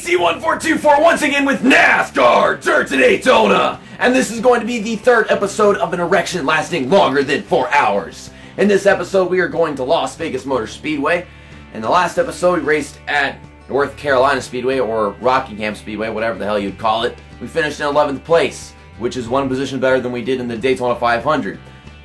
DC1424 once again with NASCAR Dirt to Daytona. And this is going to be the third episode of an erection lasting longer than 4 hours. In this episode, we are going to Las Vegas Motor Speedway. In the last episode, we raced at North Carolina Speedway, or Rockingham Speedway, whatever the hell you'd call it. We finished in 11th place, which is one position better than we did in the Daytona 500.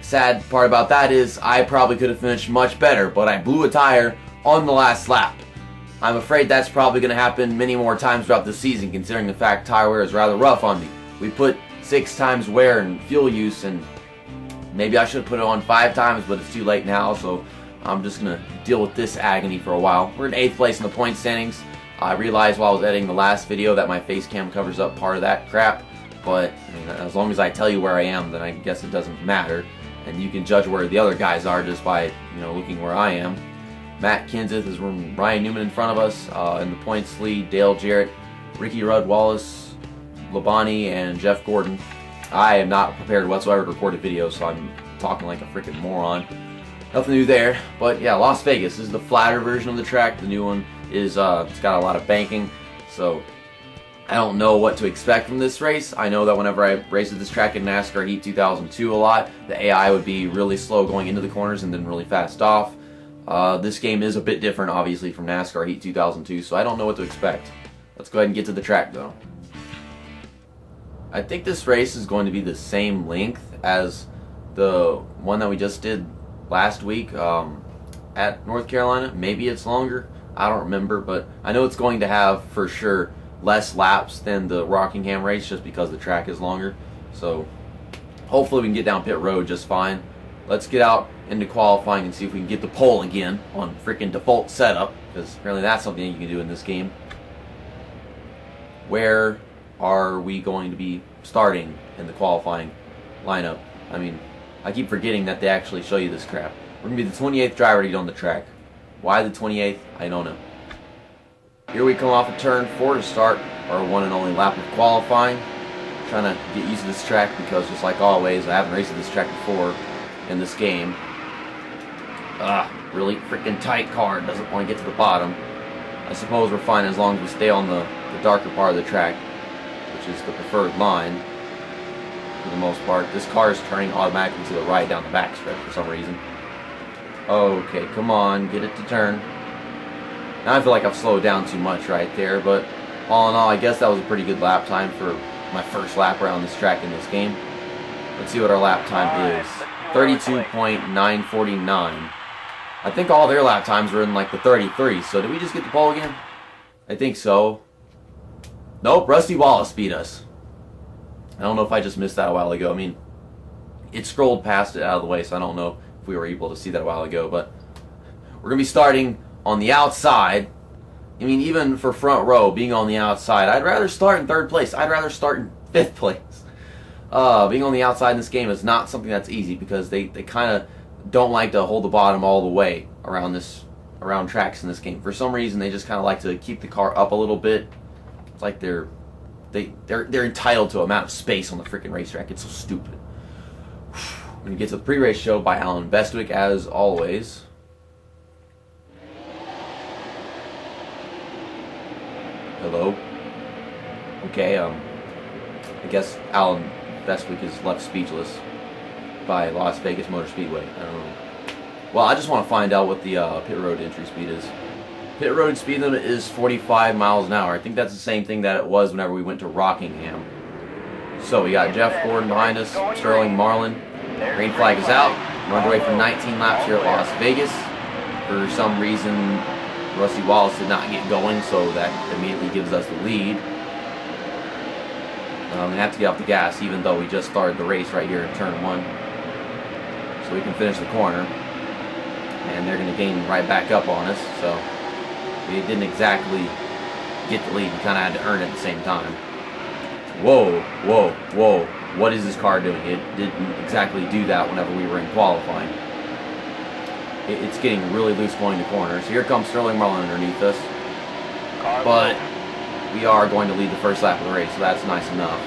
Sad part about that is I probably could have finished much better, but I blew a tire on the last lap. I'm afraid that's probably going to happen many more times throughout the season, considering the fact tire wear is rather rough on me. We put 6 times wear and fuel use, and maybe I should have put it on 5 times, but it's too late now, so I'm just going to deal with this agony for a while. We're in 8th place in the point standings. I realized while I was editing the last video that my face cam covers up part of that crap, but I mean, as long as I tell you where I am, then I guess it doesn't matter. And you can judge where the other guys are just by, looking where I am. Matt Kenseth is Ryan Newman in front of us. In the points lead, Dale Jarrett, Ricky Rudd Wallace, Labonte, and Jeff Gordon. I am not prepared whatsoever to record a video, so I'm talking like a freaking moron. Nothing new there, but yeah, Las Vegas. This is the flatter version of the track. The new one is, it's got a lot of banking, so I don't know what to expect from this race. I know that whenever I raced at this track in NASCAR Heat 2002 a lot, the AI would be really slow going into the corners and then really fast off. This game is a bit different, obviously, from NASCAR Heat 2002, so I don't know what to expect. Let's go ahead and get to the track, though. I think this race is going to be the same length as the one that we just did last week at North Carolina. Maybe it's longer. I don't remember, but I know it's going to have, for sure, less laps than the Rockingham race just because the track is longer. So hopefully we can get down pit road just fine. Let's get out into qualifying and see if we can get the pole again on freaking default setup, because apparently that's something you can do in this game. Where are we going to be starting in the qualifying lineup? I mean, I keep forgetting that they actually show you this crap. We're going to be the 28th driver to get on the track. Why the 28th? I don't know. Here we come off of turn 4 to start our one and only lap of qualifying. Trying to get used to this track because, just like always, I haven't raced at this track before in this game. Really freaking tight car. Doesn't want to get to the bottom. I suppose we're fine as long as we stay on the darker part of the track, which is the preferred line for the most part. This car is turning automatically to the right down the backstretch for some reason. Okay, come on, get it to turn. Now I feel like I've slowed down too much right there, but all in all, I guess that was a pretty good lap time for my first lap around this track in this game. Let's see what our lap time is. 32.949. I think all their lap times were in like the 33s, so did we just get the pole again? I think so. Nope, Rusty Wallace beat us. I don't know if I just missed that a while ago. I mean, it scrolled past it out of the way, so I don't know if we were able to see that a while ago, but we're going to be starting on the outside. I mean, even for front row, being on the outside, I'd rather start in 3rd place. I'd rather start in 5th place. Being on the outside in this game is not something that's easy because they kind of don't like to hold the bottom all the way around tracks in this game. For some reason, they just kind of like to keep the car up a little bit. It's like they're entitled to an amount of space on the freaking racetrack. It's so stupid. We're going to get to the pre-race show by Alan Bestwick, as always. Hello? Okay, I guess Alan Bestwick is left speechless by Las Vegas Motor Speedway. I don't know. Well, I just want to find out what the pit road entry speed is. Pit road speed limit is 45 miles an hour. I think that's the same thing that it was whenever we went to Rockingham. So we got Jeff Gordon behind us, Sterling Marlin. Green flag is out. We're underway for 19 laps here at Las Vegas. For some reason, Rusty Wallace did not get going, so that immediately gives us the lead. We have to get off the gas, even though we just started the race right here in turn 1. So we can finish the corner. And they're going to gain right back up on us, so we didn't exactly get the lead. We kind of had to earn it at the same time. Whoa, whoa, whoa. What is this car doing? It didn't exactly do that whenever we were in qualifying. It's getting really loose going to corners. Here comes Sterling Marlin underneath us. But we are going to lead the first lap of the race, so that's nice enough.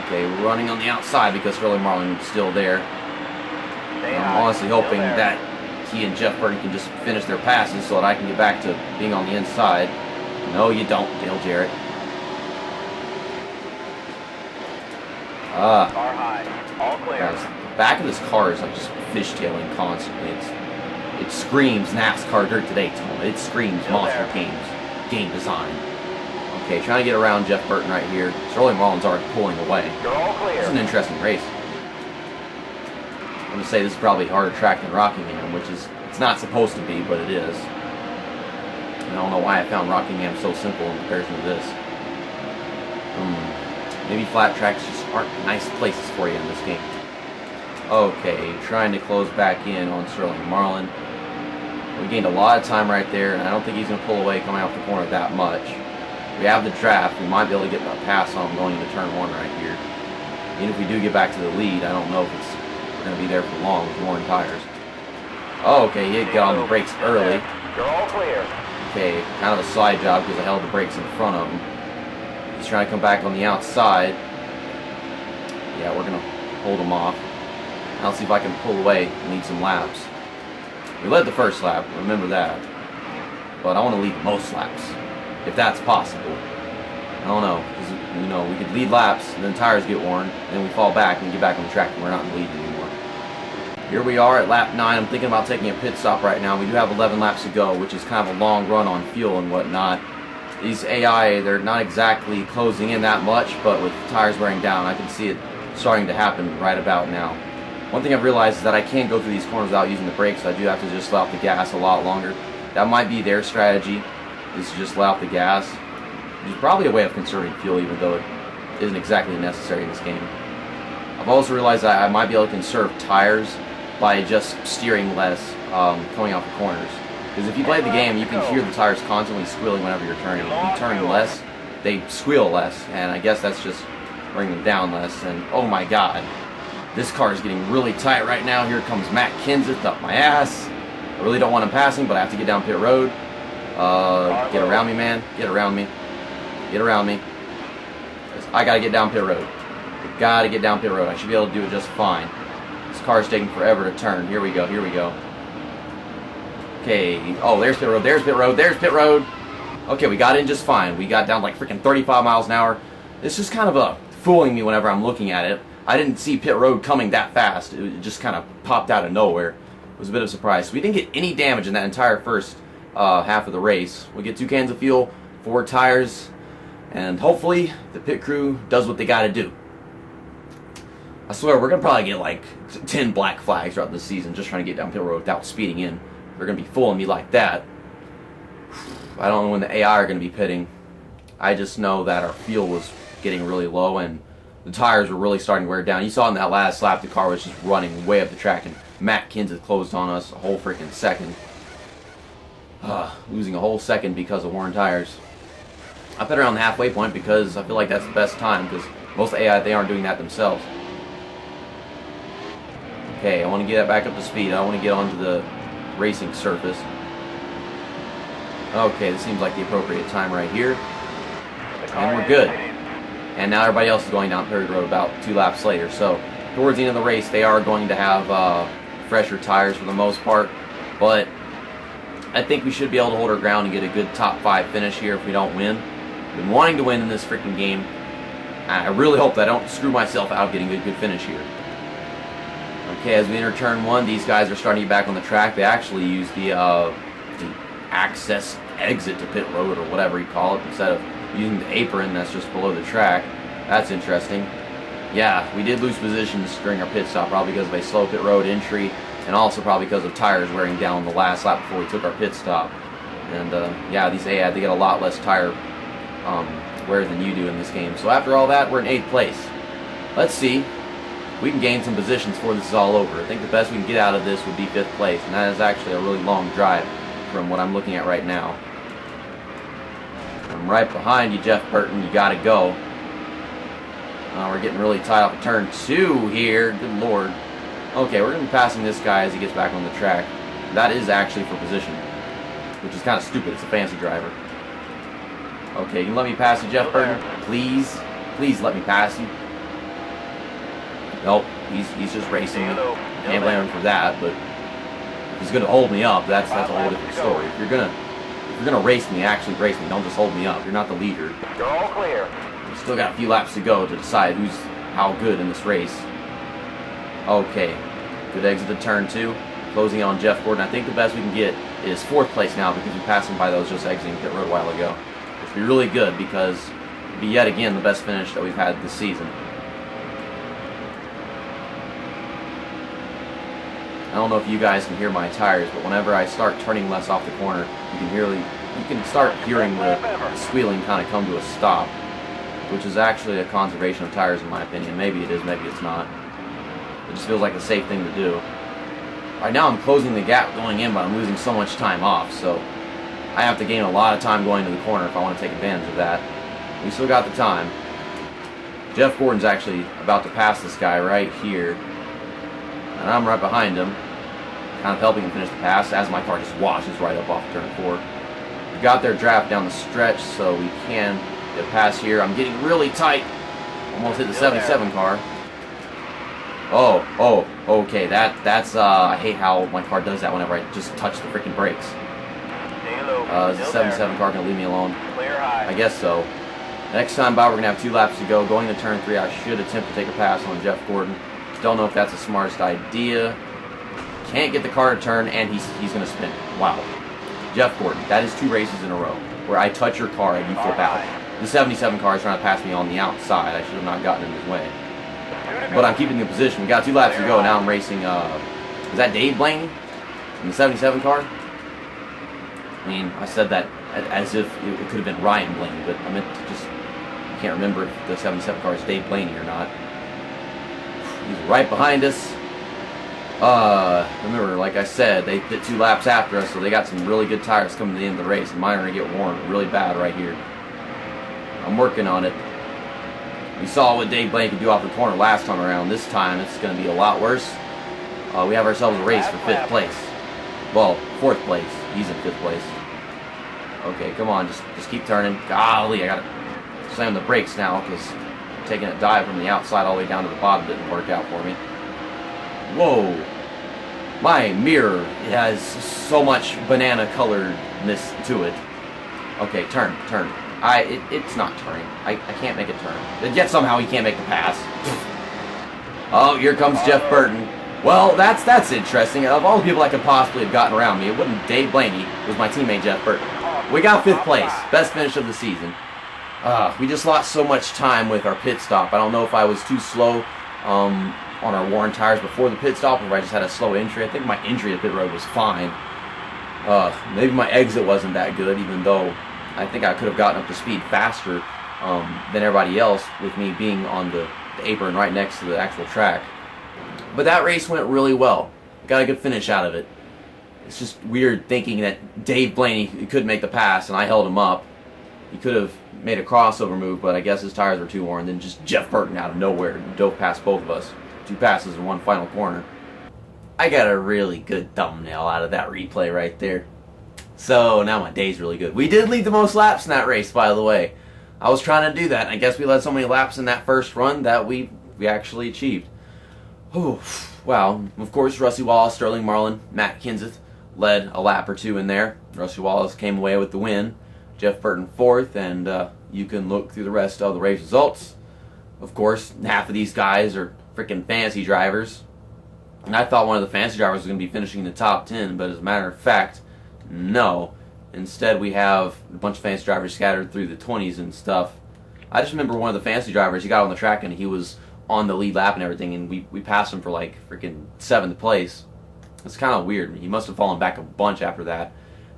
Okay, we're running on the outside because Sterling Marlin is still there. I'm honestly hoping that he and Jeff Burton can just finish their passes so that I can get back to being on the inside. No, you don't, Dale Jarrett. Car high. All clear. Guys, the back of this car is like just fishtailing constantly. It screams NASCAR Dirt to Daytona. It screams Monster Games game design. Okay, trying to get around Jeff Burton right here. Sterling Marlin's already pulling away. You're all clear. It's an interesting race. I'm going to say this is probably a harder track than Rockingham, which is, it's not supposed to be, but it is. I don't know why I found Rockingham so simple in comparison to this. Maybe flat tracks just aren't nice places for you in this game. Okay, trying to close back in on Sterling Marlin. We gained a lot of time right there, and I don't think he's going to pull away coming off the corner that much. We have the draft. We might be able to get a pass on him going into turn 1 right here. Even if we do get back to the lead, I don't know if we're going to be there for long with worn tires. Oh, okay, he did get on the brakes early. You're all clear. Okay, kind of a side job because I held the brakes in front of him. He's trying to come back on the outside. Yeah, we're going to hold him off. I'll see if I can pull away and lead some laps. We led the first lap, remember that. But I want to lead most laps, if that's possible. I don't know, because you know, we could lead laps, and then tires get worn, and then we fall back and get back on the track, and we're not in the lead anymore. Here we are at lap 9. I'm thinking about taking a pit stop right now. We do have 11 laps to go, which is kind of a long run on fuel and whatnot. These AI, they're not exactly closing in that much, but with tires wearing down, I can see it starting to happen right about now. One thing I've realized is that I can't go through these corners without using the brakes, so I do have to just let off the gas a lot longer. That might be their strategy, is to just let off the gas. Which is probably a way of conserving fuel, even though it isn't exactly necessary in this game. I've also realized that I might be able to conserve tires by just steering less coming off the corners. Because if you play the game, you can hear the tires constantly squealing whenever you're turning. If you turn less, they squeal less, and I guess that's just bringing them down less. And oh my god, this car is getting really tight right now. Here comes Matt Kenseth up my ass. I really don't want him passing, but I have to get down pit road. Get around me, man. Get around me. Get around me. I gotta get down pit road. I gotta get down pit road. I should be able to do it just fine. This car's taking forever to turn. Here we go. Here we go. Okay. Oh, there's pit road. There's pit road. There's pit road. Okay, we got in just fine. We got down like freaking 35 miles an hour. It's just kind of fooling me whenever I'm looking at it. I didn't see pit road coming that fast. It just kind of popped out of nowhere. It was a bit of a surprise. We didn't get any damage in that entire first half of the race. We get 2 cans of fuel, 4 tires, and hopefully the pit crew does what they got to do. I swear, we're going to probably get like 10 black flags throughout this season just trying to get down pit road without speeding in. They're going to be fooling me like that. I don't know when the AI are going to be pitting. I just know that our fuel was getting really low and the tires were really starting to wear down. You saw in that last lap, the car was just running way up the track, and Matt Kenseth closed on us a whole freaking second. Losing a whole second because of worn tires. I put around the halfway point because I feel like that's the best time, because most AI, they aren't doing that themselves. Okay, I want to get back up to speed. I want to get onto the racing surface. Okay, this seems like the appropriate time right here. And we're good. And now everybody else is going down Perry Road about 2 laps later. So towards the end of the race, they are going to have fresher tires for the most part. But I think we should be able to hold our ground and get a good top 5 finish here if we don't win. I've been wanting to win in this freaking game. I really hope that I don't screw myself out of getting a good finish here. Okay, as we enter turn 1, these guys are starting to get back on the track. They actually use the access exit to pit road, or whatever you call it, instead of using the apron that's just below the track. That's interesting. Yeah, we did lose positions during our pit stop, probably because of a slow pit road entry, and also probably because of tires wearing down the last lap before we took our pit stop. And yeah, these AI, they get a lot less tire wear than you do in this game. So after all that, we're in 8th place. Let's see. We can gain some positions before this is all over. I think the best we can get out of this would be 5th place, and that is actually a really long drive from what I'm looking at right now. I'm right behind you, Jeff Burton. You gotta go. We're getting really tight off of turn 2 here. Good lord. Okay, we're going to be passing this guy as he gets back on the track. That is actually for position, which is kind of stupid. It's a fancy driver. Okay, you can let me pass you, Jeff Burton? Please? Please let me pass you. Nope, he's just racing me. Can't blame him for that, but if he's going to hold me up, that's a whole different story. If you're going to race me, actually race me. Don't just hold me up. You're not the leader. You're all clear. We still got a few laps to go to decide who's how good in this race. Okay, good exit to turn 2. Closing on Jeff Gordon. I think the best we can get is 4th place now because we passed him by those just exiting pit road a while ago. Which would be really good because it would be yet again the best finish that we've had this season. I don't know if you guys can hear my tires, but whenever I start turning less off the corner, you can start hearing the squealing kind of come to a stop, which is actually a conservation of tires in my opinion. Maybe it is, maybe it's not. It just feels like a safe thing to do. Right now I'm closing the gap going in, but I'm losing so much time off, so I have to gain a lot of time going to the corner if I want to take advantage of that. We still got the time. Jeff Gordon's actually about to pass this guy right here, and I'm right behind him, kind of helping him finish the pass as my car just washes right up off turn 4. We got their draft down the stretch, so we can get a pass here. I'm getting really tight. Almost hit the 77 car. Oh, okay. That's I hate how my car does that whenever I just touch the freaking brakes. Is the 77 car gonna leave me alone? Clear high. I guess so. Next time by, we're gonna have 2 laps to go. Going to turn 3, I should attempt to take a pass on Jeff Gordon. Don't know if that's the smartest idea. Can't get the car to turn, and he's gonna spin. Wow. Jeff Gordon, that is 2 races in a row where I touch your car and you flip out. The 77 car is trying to pass me on the outside. I should have not gotten in his way. But I'm keeping the position. We got 2 laps to go. Now I'm racing, is that Dave Blaney in the 77 car? I mean, I said that as if it could have been Ryan Blaney, but I meant to just, I can't remember if the 77 car is Dave Blaney or not. He's right behind us. Remember, like I said, they did 2 laps after us, so they got some really good tires coming to the end of the race, and mine are going to get worn really bad right here. I'm working on it. We saw what Dave Blaney could do off the corner last time around. This time, it's going to be a lot worse. We have ourselves a race for 5th place. Well, 4th place. He's in 5th place. Okay, come on, just keep turning. Golly, I got to slam the brakes now because taking a dive from the outside all the way down to the bottom didn't work out for me. Whoa. My mirror has so much banana coloredness to it. Okay, turn. It's not turning. I can't make a turn. And yet somehow he can't make the pass. Oh, here comes Jeff Burton. Well, that's interesting. Of all the people that could possibly have gotten around me, it wasn't Dave Blaney. It was my teammate Jeff Burton. We got 5th place. Best finish of the season. We just lost so much time with our pit stop. I don't know if I was too slow on our worn tires before the pit stop, or if I just had a slow entry. I think my entry at pit road was fine. Maybe my exit wasn't that good, even though I think I could have gotten up to speed faster than everybody else with me being on the apron right next to the actual track. But that race went really well. Got a good finish out of it. It's just weird thinking that Dave Blaney couldn't make the pass and I held him up. He could have made a crossover move, but I guess his tires were too worn. Then just Jeff Burton out of nowhere dove past both of us. 2 passes in 1 final corner. I got a really good thumbnail out of that replay right there. So now my day's really good. We did lead the most laps in that race, by the way. I was trying to do that, and I guess we led so many laps in that first run that we actually achieved. Whew. Wow. Of course, Rusty Wallace, Sterling Marlin, Matt Kenseth led a lap or 2 in there. Rusty Wallace came away with the win. Jeff Burton 4th, and you can look through the rest of the race results. Of course, half of these guys are freaking fantasy drivers. And I thought one of the fantasy drivers was going to be finishing in the top 10, but as a matter of fact, no. Instead, we have a bunch of fantasy drivers scattered through the 20s and stuff. I just remember one of the fantasy drivers, he got on the track and he was on the lead lap and everything, and we passed him for like freaking 7th place. It's kind of weird. He must have fallen back a bunch after that.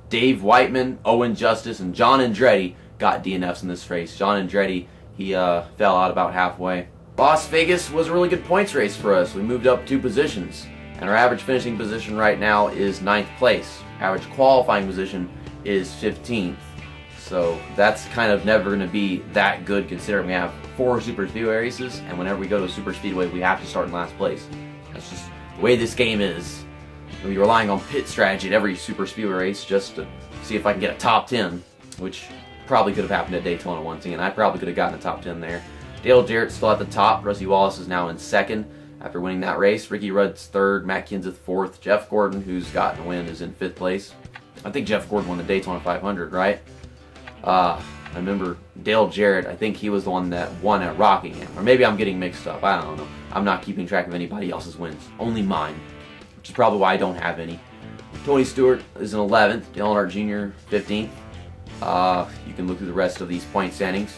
Dave Whiteman, Owen Justice, and John Andretti got DNFs in this race. John Andretti, he fell out about halfway. Las Vegas was a really good points race for us. We moved up 2 positions, and our average finishing position right now is 9th place. Average qualifying position is 15th. So that's kind of never going to be that good considering we have 4 super speedway races, and whenever we go to a super speedway, we have to start in last place. That's just the way this game is. We'll be relying on pit strategy at every super speedway race just to see if I can get a top 10, which probably could have happened at Daytona once again. I probably could have gotten a top 10 there. Dale Jarrett's still at the top. Rusty Wallace is now in 2nd after winning that race. Ricky Rudd's 3rd. Matt Kenseth 4th. Jeff Gordon, who's gotten a win, is in 5th place. I think Jeff Gordon won the Daytona 500, right? I remember Dale Jarrett, I think he was the one that won at Rockingham. Or maybe I'm getting mixed up, I don't know. I'm not keeping track of anybody else's wins, only mine, which is probably why I don't have any. Tony Stewart is in 11th, Dale Earnhardt Jr. 15th. You can look through the rest of these point standings.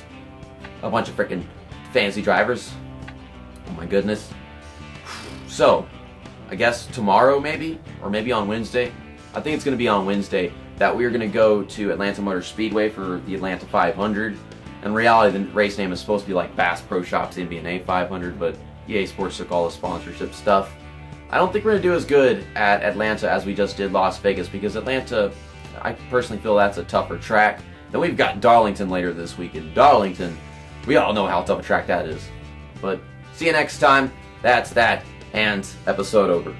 A bunch of freaking fancy drivers. Oh my goodness. So, I guess tomorrow maybe, or maybe on Wednesday. I think it's going to be on Wednesday that we're going to go to Atlanta Motor Speedway for the Atlanta 500. In reality, the race name is supposed to be like Bass Pro Shops NBNA 500, but EA Sports took all the sponsorship stuff. I don't think we're going to do as good at Atlanta as we just did Las Vegas, because Atlanta, I personally feel that's a tougher track. Then we've got Darlington later this week, and Darlington, we all know how tough a track that is. But see you next time. That's that, and episode over.